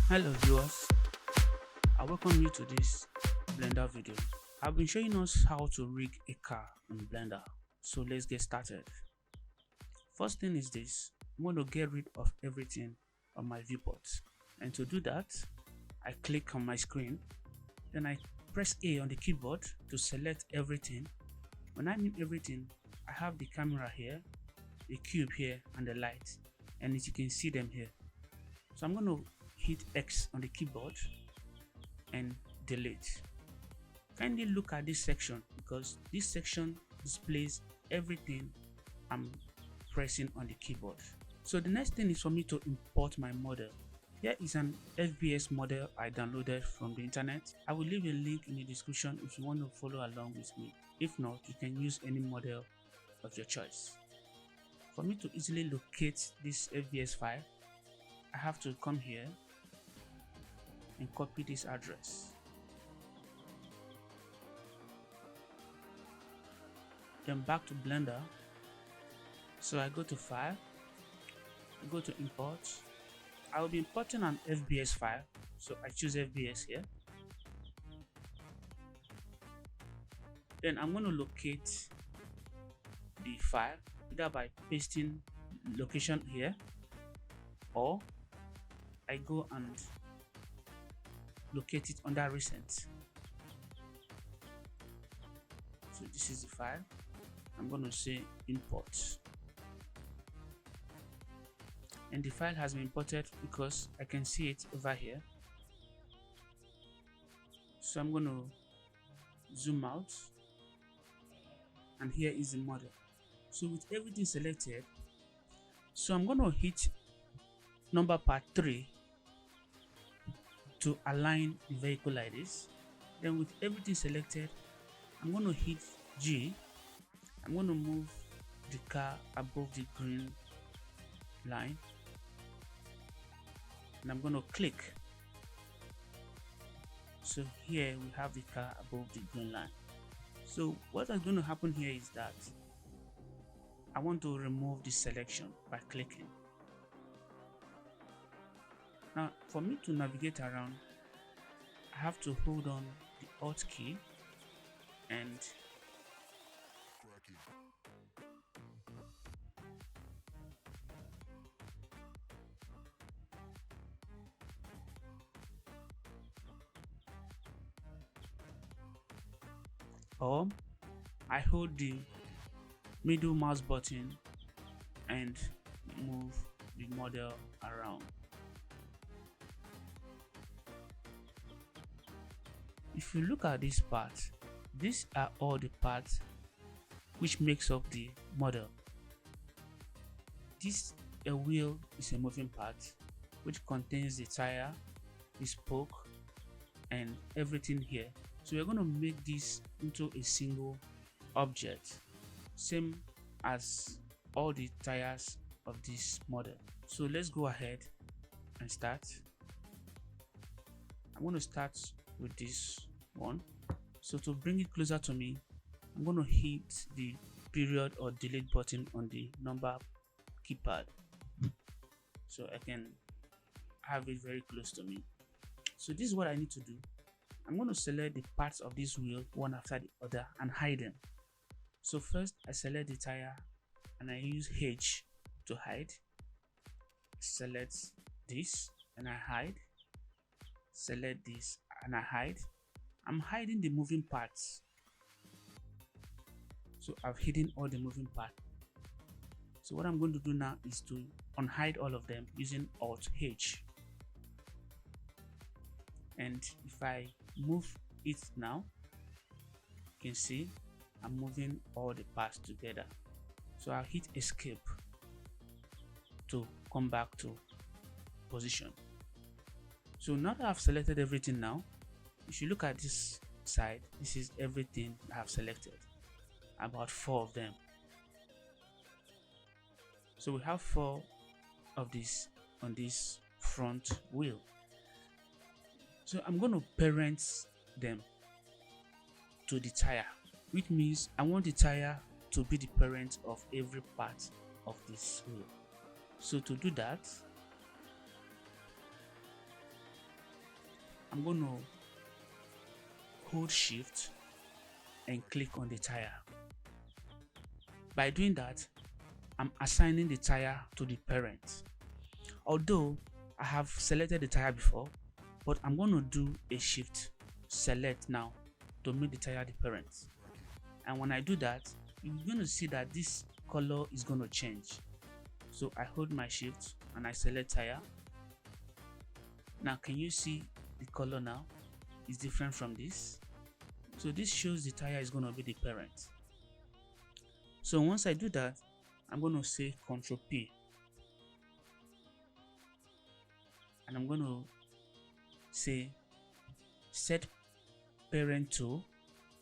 Hello viewers, I welcome you to this Blender video. I've been showing us how to rig a car in Blender, so let's get started. First thing is this, I'm going to get rid of everything on my viewport, and to do that, I click on my screen, then I press A on the keyboard to select everything. When I mean everything, I have the camera here, the cube here, and the light, and as you can see them here. So I'm going to hit X on the keyboard and delete. Kindly look at this section because this section displays everything I'm pressing on the keyboard. So the next thing is for me to import my model. Here is an FBS model I downloaded from the internet. I will leave a link in the description if you want to follow along with me. If not, you can use any model of your choice. For me to easily locate this FBS file, I have to come here and copy this address. Then back to Blender. So I go to File, I go to Import. I will be importing an FBS file, so I choose FBS here. Then I'm going to locate the file either by pasting location here, or I go and locate it under recent. So this is the file. I'm going to say import, and the file has been imported because I can see it over here. So I'm going to zoom out, and here is the model. So with everything selected, so I'm going to hit number pad 3 to align the vehicle like this. Then with everything selected, I'm going to hit G. I'm going to move the car above the green line, and I'm going to click. So here we have the car above the green line. So what is going to happen here is that I want to remove this selection by clicking. Now for me to navigate around, I have to hold on the Alt key and or I hold the middle mouse button and move the model around. If you look at this part, these are all the parts which makes up the model. This wheel is a moving part which contains the tire, the spoke, and everything here. So we're going to make this into a single object, same as all the tires of this model. So let's go ahead and start. I'm going to start with this one. So to bring it closer to me, I'm going to hit the period or delete button on the number keypad so I can have it very close to me. So this is what I need to do. I'm going to select the parts of this wheel one after the other and hide them. So first I select the tire and I use H to hide. Select this and I hide. Select this and I hide. I'm hiding the moving parts. So I've hidden all the moving parts. So what I'm going to do now is to unhide all of them using Alt H. And if I move it now, you can see I'm moving all the parts together. So I'll hit escape to come back to position. So now that I've selected everything now, if you look at this side, this is everything I have selected, about 4 of them. So we have 4 of these on this front wheel. So I'm going to parent them to the tire, which means I want the tire to be the parent of every part of this wheel. So to do that, I'm going to hold shift and click on the tire. By doing that, I'm assigning the tire to the parent. Although I have selected the tire before, but I'm going to do a shift select now to make the tire the parent. And when I do that, you're going to see that this color is going to change. So I hold my shift and I select tire. Now can you see the color now is different from this? So this shows the tire is going to be the parent. So once I do that, I'm going to say Ctrl P, and I'm going to say set parent to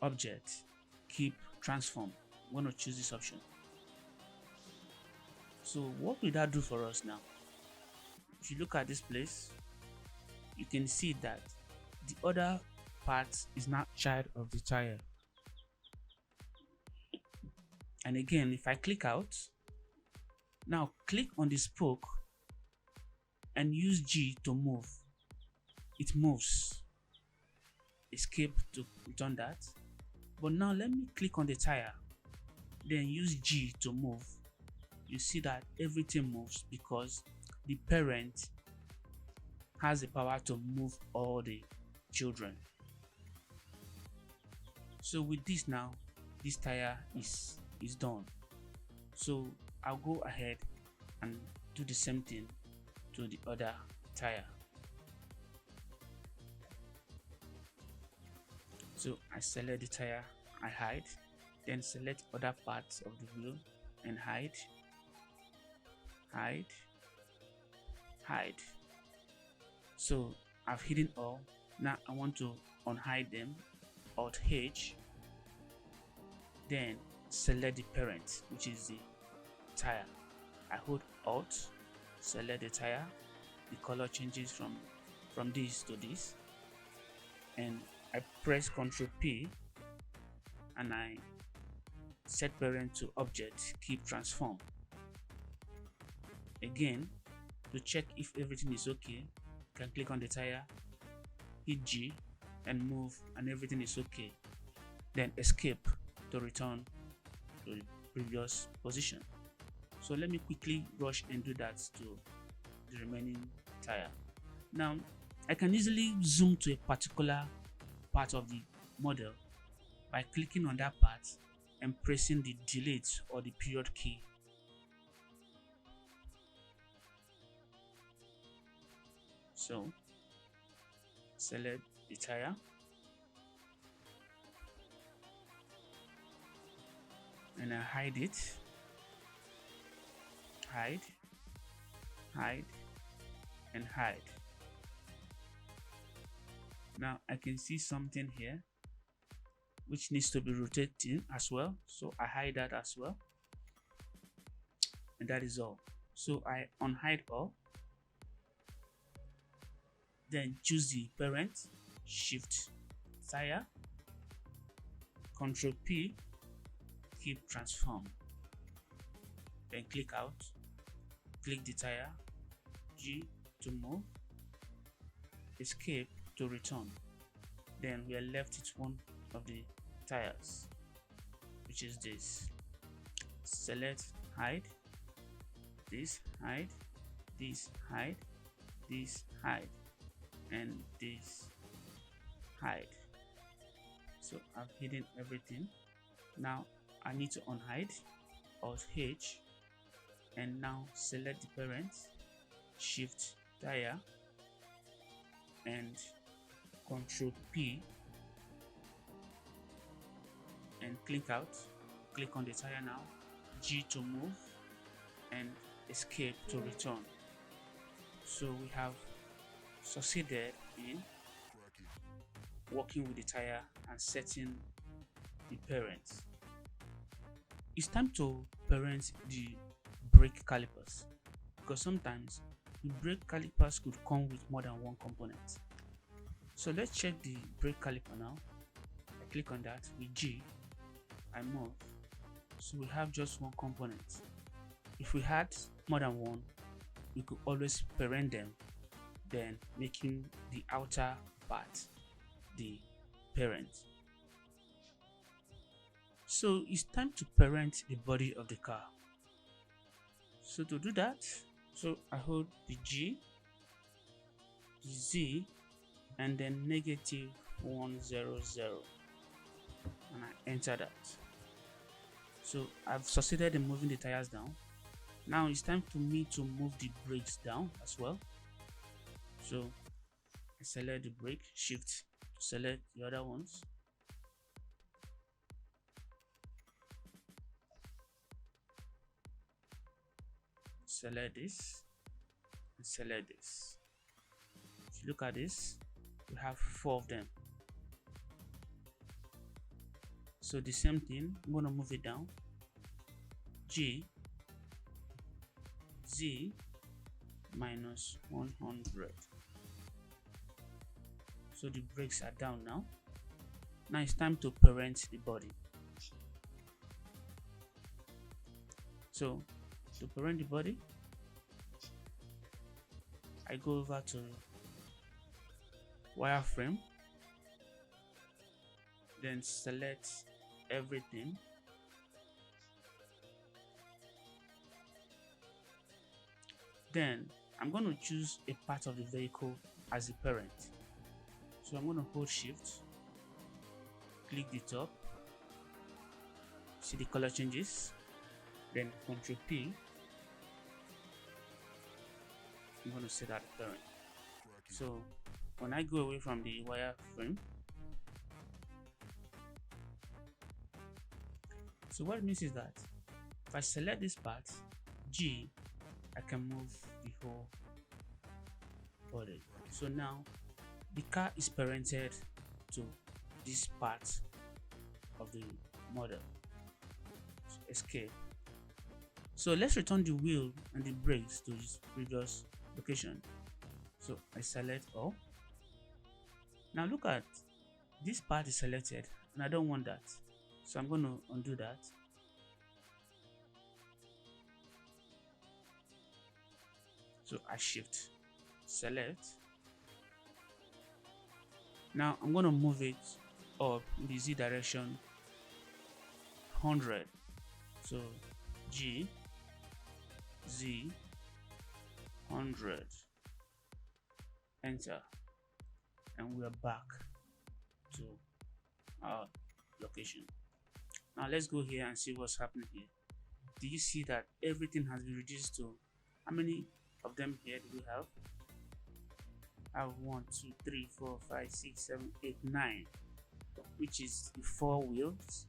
object keep transform. I'm going to choose this option. So what will that do for us now? If you look at this place, you can see that the other part is not child of the tire. And again, if I click out, now click on the spoke and use G to move. It moves. Escape to return that. But now let me click on the tire, then use G to move. You see that everything moves because the parent has the power to move all the children. So with this now, this tire is done. So I'll go ahead and do the same thing to the other tire. So I select the tire, I hide, then select other parts of the wheel and hide, hide, hide. So I've hidden all. Now I want to unhide them. Alt H, then select the parent, which is the tire. I hold Alt, select the tire. The color changes from this to this, and I press Ctrl P and I set parent to object keep transform. Again, to check if everything is okay, you can click on the tire, hit G and move, and everything is okay. Then escape to return to the previous position. So let me quickly rush and do that to the remaining tire. Now I can easily zoom to a particular part of the model by clicking on that part and pressing the delete or the period key. So select the tire and I hide it, hide, hide, and hide. Now I can see something here which needs to be rotating as well, so I hide that as well, and that is all. So I unhide all, then choose the parent, shift tire, Ctrl P, keep transform, then click out, click the tire, G to move, escape to return. Then we are left with one of the tires, which is this. Select hide, this hide, this hide, this hide, and this hide. So I've hidden everything. Now I need to unhide, Alt H, and now select the parent, shift tire, and Ctrl P, and click out, click on the tire now, G to move, and escape to return. So we have succeeded in working with the tire and setting the parents. It's time to parent the brake calipers, because sometimes the brake calipers could come with more than one component. So let's check the brake caliper now. I click on that with G, I move, so we have just one component. If we had more than one, we could always parent them then making the outer part the parent. So it's time to parent the body of the car. So to do that, so I hold the G, Z, and then -100, and I enter that. So I've succeeded in moving the tires down. Now it's time for me to move the brakes down as well. So I select the brake, shift to select the other ones. Select this and select this. If you look at this, we have 4 of them. So the same thing, I'm going to move it down. G, Z, -100. So the brakes are down now. Now it's time to parent the body. So to parent the body, I go over to wireframe, then select everything. Then I'm going to choose a part of the vehicle as the parent. So I'm going to hold shift, click the top, see the color changes, then Ctrl P. I'm going to set that parent. So when I go away from the wireframe, so what it means is that if I select this part, G, I can move the whole body. So now the car is parented to this part of the model. So escape. So let's return the wheel and the brakes to its previous location. So I select all. Now look at this part is selected and I don't want that. So I'm going to undo that. So I shift, select. Now I'm going to move it up in the Z direction 100. So G, Z, 100. Enter. And we are back to our location. Now let's go here and see what's happening here. Do you see that everything has been reduced to how many of them here do we have? I have 1, 2, 3, 4, 5, 6, 7, 8, 9, which is the 4 wheels,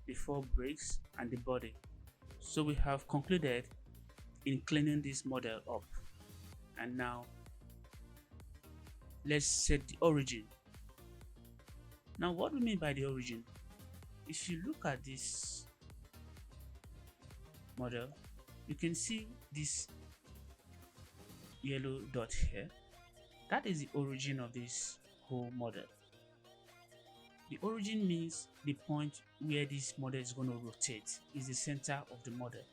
the 4 brakes, and the body. So we have concluded in cleaning this model up. And now let's set the origin. Now what we mean by the origin, if you look at this model, you can see this yellow dot here. That is the origin of this whole model. The origin means the point where this model is going to rotate is the center of the model.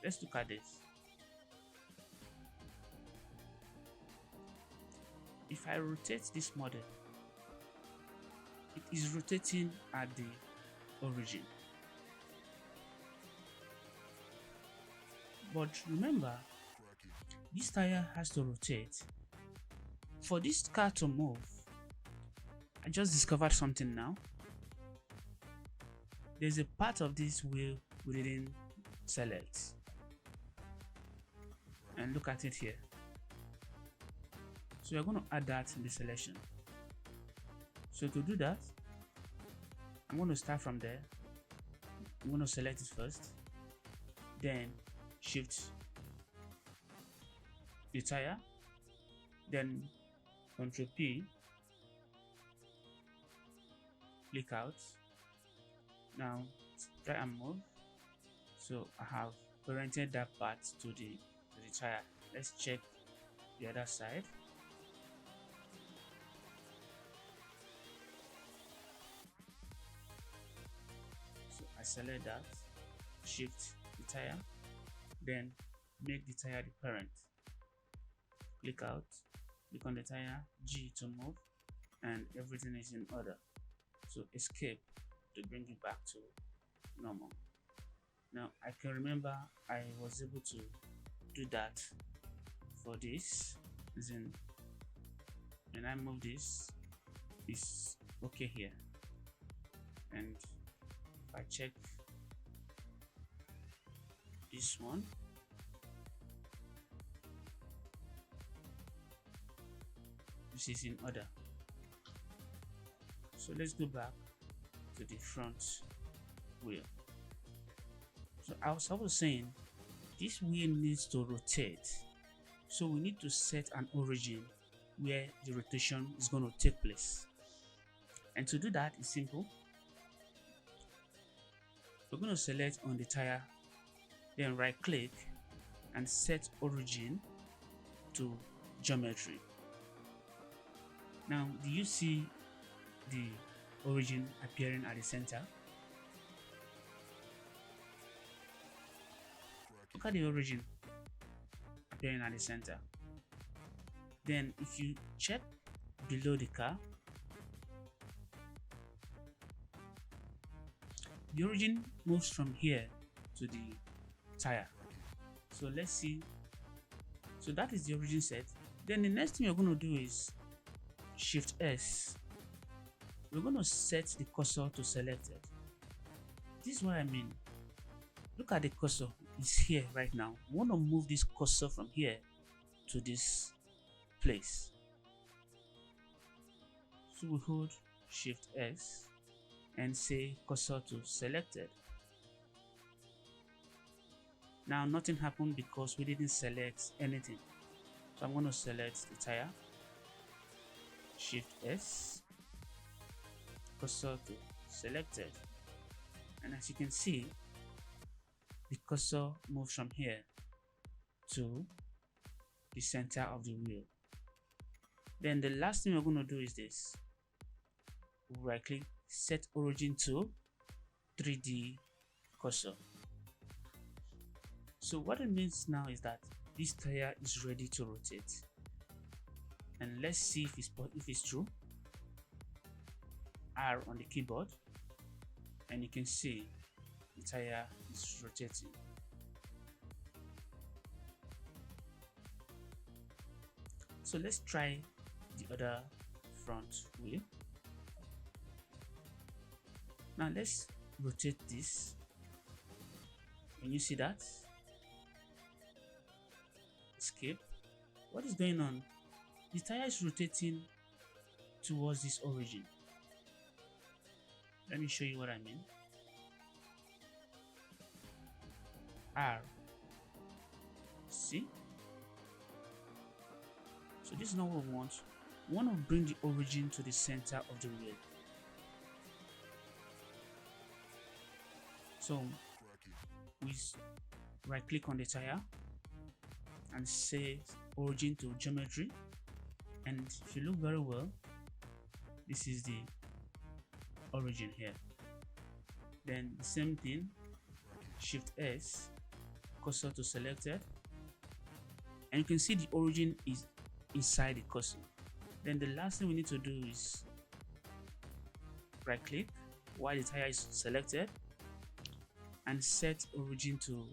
Let's look at this. If I rotate this model, it is rotating at the origin. But remember, this tire has to rotate. For this car to move, I just discovered something now. There's a part of this wheel we didn't select. And look at it here. So you're going to add that in the selection. So to do that, I'm going to start from there. I'm going to select it first, then shift the tire, then Ctrl P, click out. Now try and move. So I have parented that part to the tire. Let's check the other side. So I select that, shift the tire, then make the tire the parent. click out, click on the tire, G to move, and everything is in order. So escape to bring it back to normal. Now I can remember I was able to do that for this. As in, when I move this, it's okay here. And if I check this one, this is in order. So let's go back to the front wheel. So as I was saying, this wheel needs to rotate, so we need to set an origin where the rotation is going to take place. And to do that is simple. We're going to select on the tire, then right click and set origin to geometry. Now, do you see the origin appearing at the center? Look at the origin appearing at the center. Then if you check below the car, the origin moves from here to the tire. So let's see. So that is the origin set. Then the next thing you're going to do is Shift S. We're going to set the cursor to selected. This is what I mean. Look at the cursor. It's here right now. We want to move this cursor from here to this place. So we hold Shift S and say cursor to selected. Now nothing happened because we didn't select anything. So I'm going to select the tire, Shift S, cursor to selected, and as you can see, the cursor moves from here to the center of the wheel. Then the last thing we're going to do is this. Right click, set origin to 3D cursor. So what it means now is that this tire is ready to rotate. And let's see if it's true. R on the keyboard, and you can see the tire is rotating. So let's try the other front wheel. Now let's rotate this. Can you see that? Escape. What is going on? The tire is rotating towards this origin. Let me show you what I mean. R. See? So this is not what we want. We want to bring the origin to the center of the wheel. So we right click on the tire and say origin to geometry, and if you look very well, this is the origin here. Then the same thing, Shift S, cursor to selected, and you can see the origin is inside the cursor. Then the last thing we need to do is right click while the tire is selected and set origin to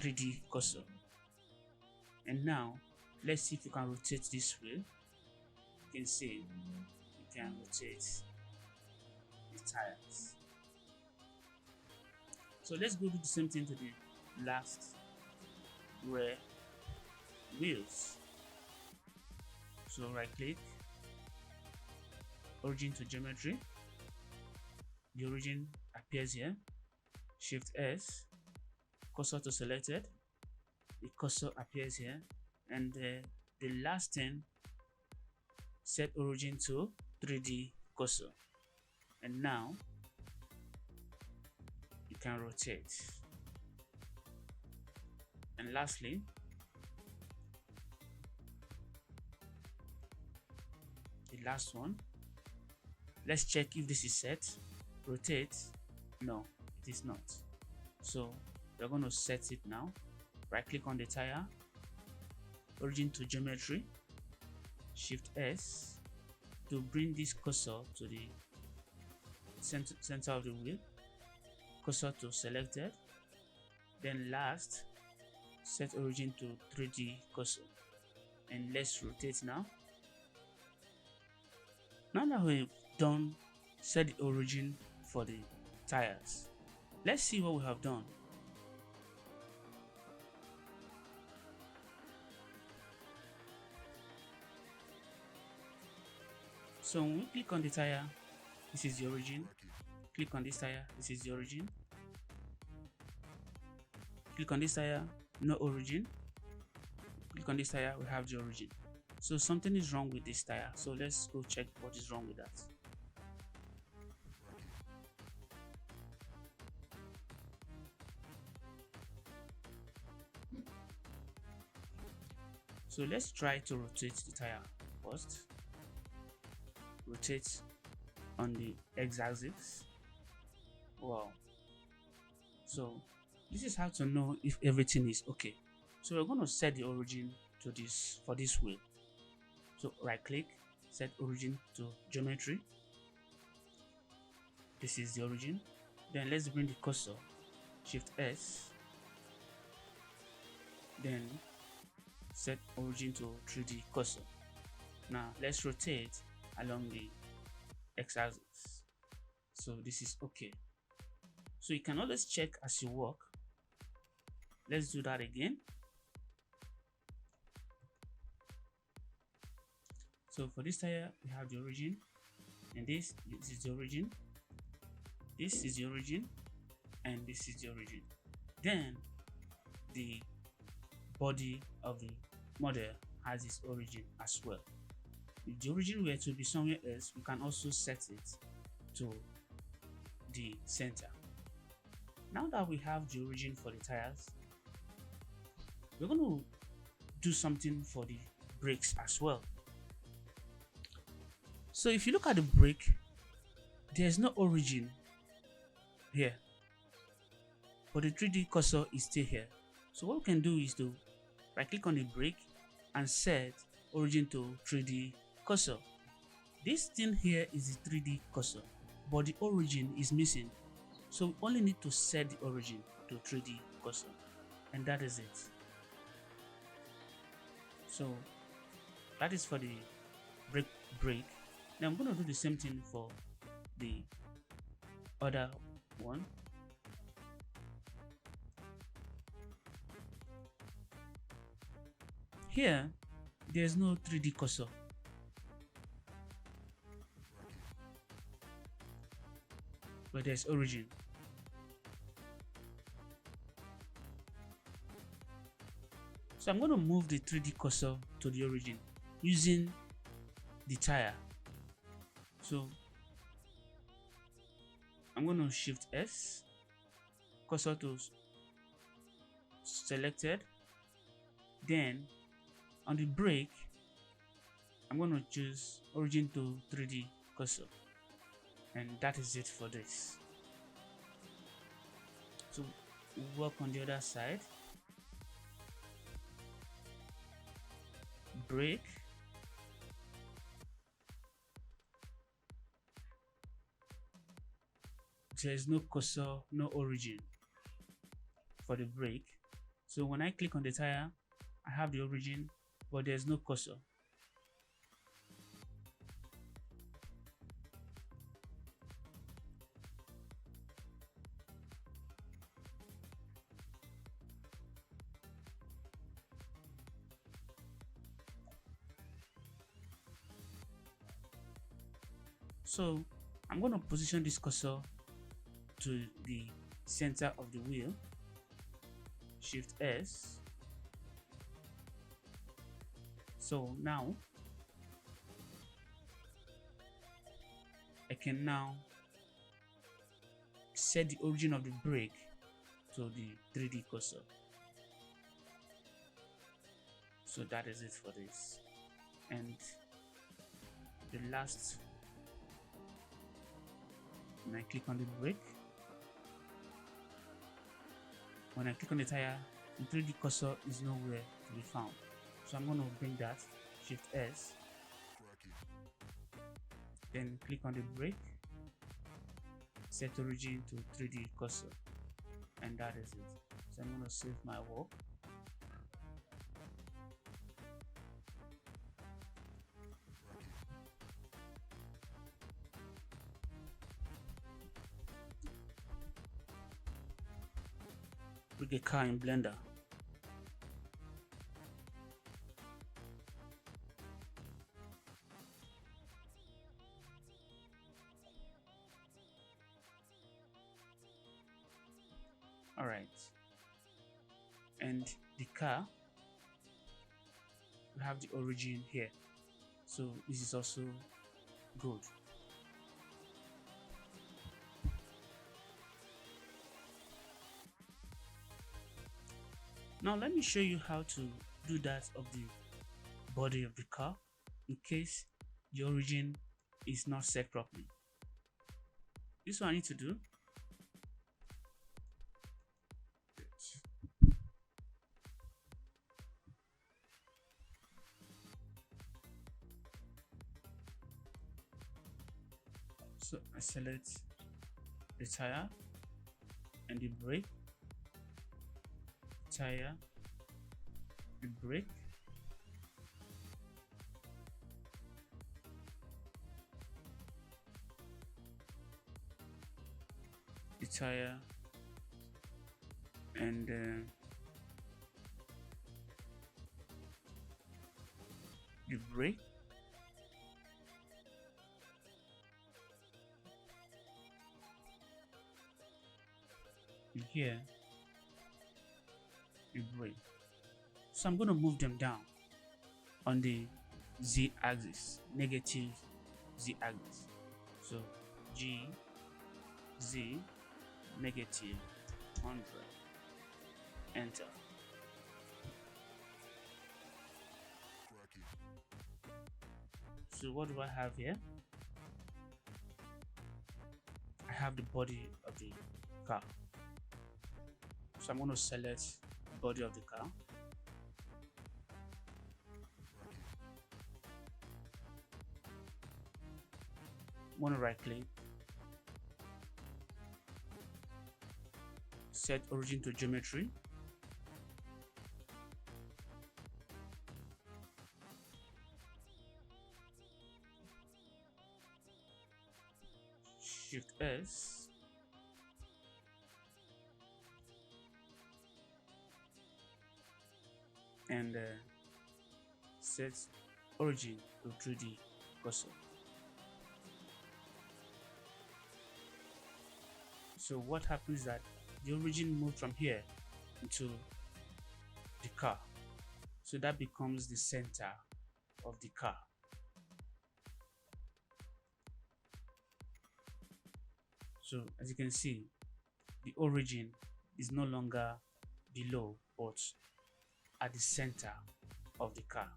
3D cursor. And now let's see if you can rotate this wheel. You can see you can rotate the tires. So let's go do the same thing to the last rear wheels. So right click, origin to geometry. The origin appears here. Shift S, cursor to selected. The cursor appears here, and the last thing, set origin to 3D cursor. And now you can rotate. And lastly, the last one, let's check if this is set. Rotate. No, it is not. So we're going to set it now. Right click on the tire, origin to geometry, Shift S to bring this cursor to the center of the wheel, cursor to selected, then last set origin to 3D cursor, and let's rotate now. Now that we've done set the origin for the tires, let's see what we have done. So when we click on the tire, this is the origin. Click on this tire, this is the origin. Click on this tire, no origin. Click on this tire, we have the origin. So something is wrong with this tire. So let's go check what is wrong with that. So let's try to rotate the tire first. Rotate on the x-axis. Wow. So this is how to know if everything is okay. So we're going to set the origin to this for this wheel. So right click, set origin to geometry. This is the origin. Then let's bring the cursor, Shift S. Then set origin to 3D cursor. Now let's rotate along the x-axis. So this is okay. So you can always check as you work. Let's do that again. So for this tire, we have the origin, and this is the origin, this is the origin, and this is the origin. Then the body of the model has its origin as well. If the origin were to be somewhere else, we can also set it to the center. Now that we have the origin for the tires, we're going to do something for the brakes as well. So if you look at the brake, there's no origin here, but the 3D cursor is still here. So what we can do is to right click on the brake and set origin to 3D cursor. This thing here is the 3D cursor, but the origin is missing. So we only need to set the origin to 3D cursor, and that is it. So that is for the brake. Now I'm going to do the same thing for the other one. Here, there's no 3D cursor. But there's origin. So I'm going to move the 3D cursor to the origin using the tire. So I'm going to Shift S, cursor to selected. Then on the brake, I'm going to choose origin to 3D cursor, and that is it for this. So we'll work on the other side. Brake, there is no cursor, no origin for the brake. So when I click on the tire, I have the origin, but there's no cursor. So I'm going to position this cursor to the center of the wheel. Shift S. So now I can now set the origin of the brake to the 3D cursor. So that is it for this. And the last, when I click on the brake, when I click on the tire, the 3D cursor is nowhere to be found. So I'm going to bring that, Shift S, then click on the brake, set origin to 3D cursor, and that is it. So I'm going to save my work. Rig a car in Blender. Alright, and the car, we have the origin here, so this is also good. Now let me show you how to do that of the body of the car in case the origin is not set properly. This is what I need to do. So I select the tire and the brake, tire, the brake, the tire, and the brake. And here the brake. So I'm going to move them down on the Z axis, negative Z axis. So G, Z, negative 100, enter. So what do I have here? I have the body of the car. So I'm going to select the body of the car. I'm going to right click, set origin to geometry, Shift S, and set origin to 3D cursor. So what happens is that the origin moved from here into the car, so that becomes the center of the car. So as you can see, the origin is no longer below but at the center of the car.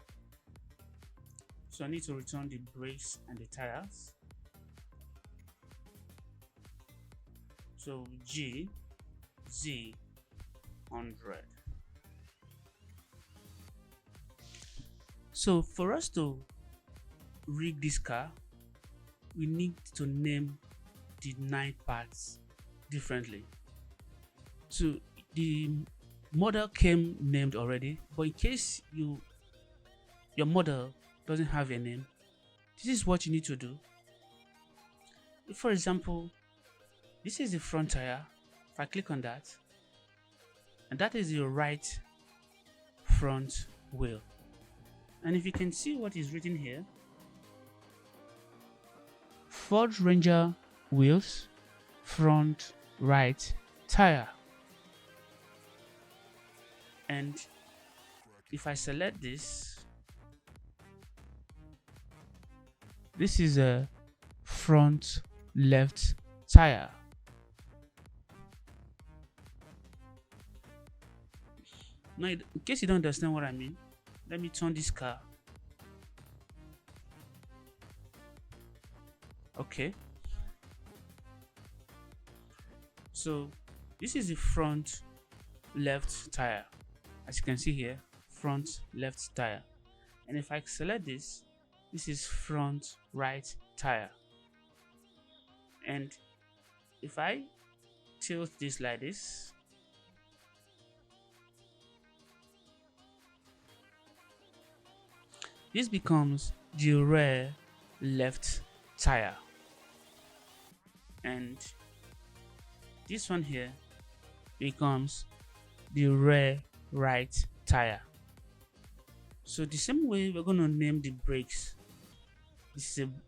So I need to return the brakes and the tires. So G, Z, 100. So for us to rig this car, we need to name the 9 parts differently. So the model came named already, but in case your model doesn't have a name, this is what you need to do. For example, this is the front tire. If I click on that, and that is the right front wheel, and if you can see what is written here, Ford Ranger wheels, front right tire. And if I select this, this is a front left tire. Now, in case you don't understand what I mean, let me turn this car. Okay. So this is the front left tire. As you can see here, front left tire, and if I select this, this is front right tire. And if I tilt this like this, this becomes the rear left tire, and this one here becomes the rear right tire. So the same way we're going to name the brakes.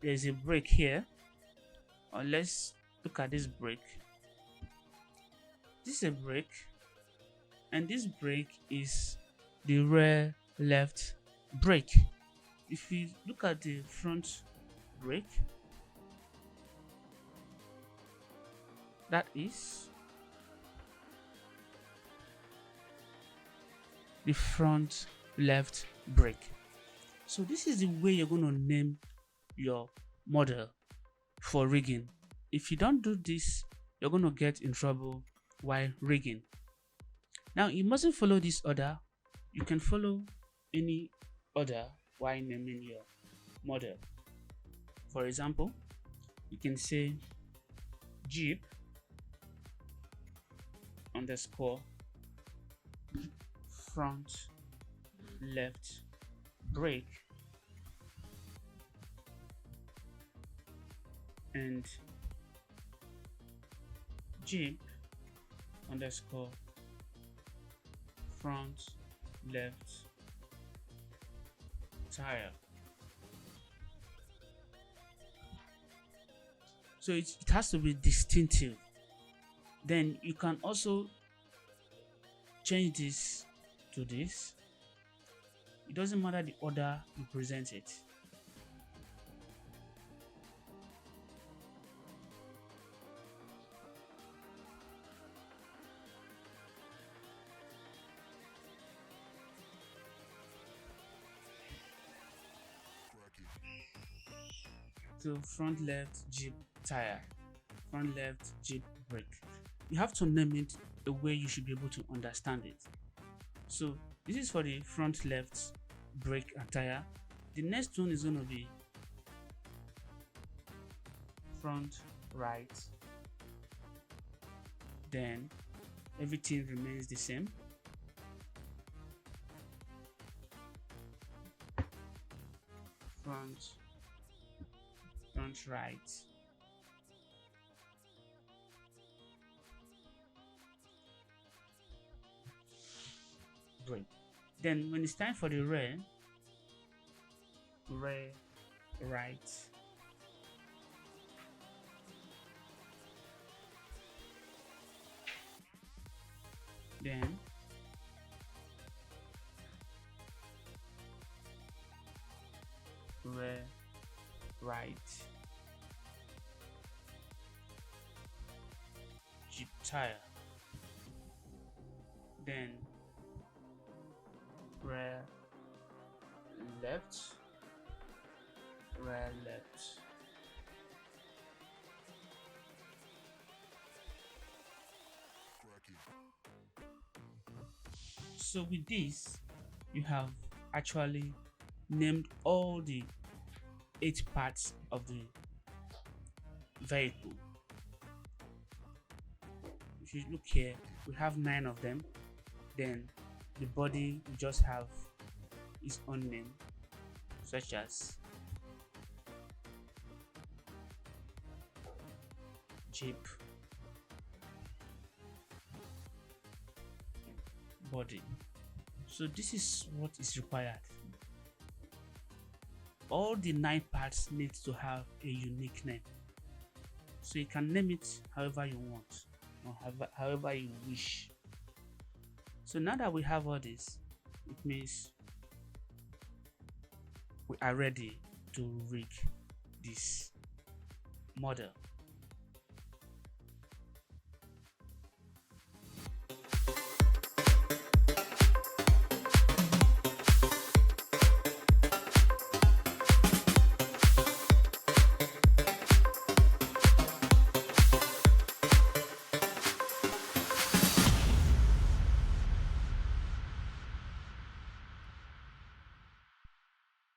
There's a brake here, or let's look at this brake. This is a brake, and this brake is the rear left brake. If we look at the front brake, that is the front left brake. So this is the way you're going to name your model for rigging. If you don't do this, you're going to get in trouble while rigging. Now, you mustn't follow this order. You can follow any order while naming your model. For example, you can say Jeep underscore front left brake, and Jeep underscore front left tire. So it has to be distinctive. Then you can also change this to this. It doesn't matter the order you present it. So front left Jeep tire, front left Jeep brake. You have to name it a way you should be able to understand it. So this is for the front left brake and tire. The next one is going to be front right. Then everything remains the same. Front right. Brake. Then when it's time for the rear right. Then rear right Jeep tire. Then rear left. So with this, you have actually named all the 8 parts of the vehicle. If you look here, we have 9 of them. Then the body will just have its own name, such as Jeep body. So this is what is required. All the 9 parts need to have a unique name, so you can name it however you want or however you wish. So now that we have all this, it means we are ready to rig this model.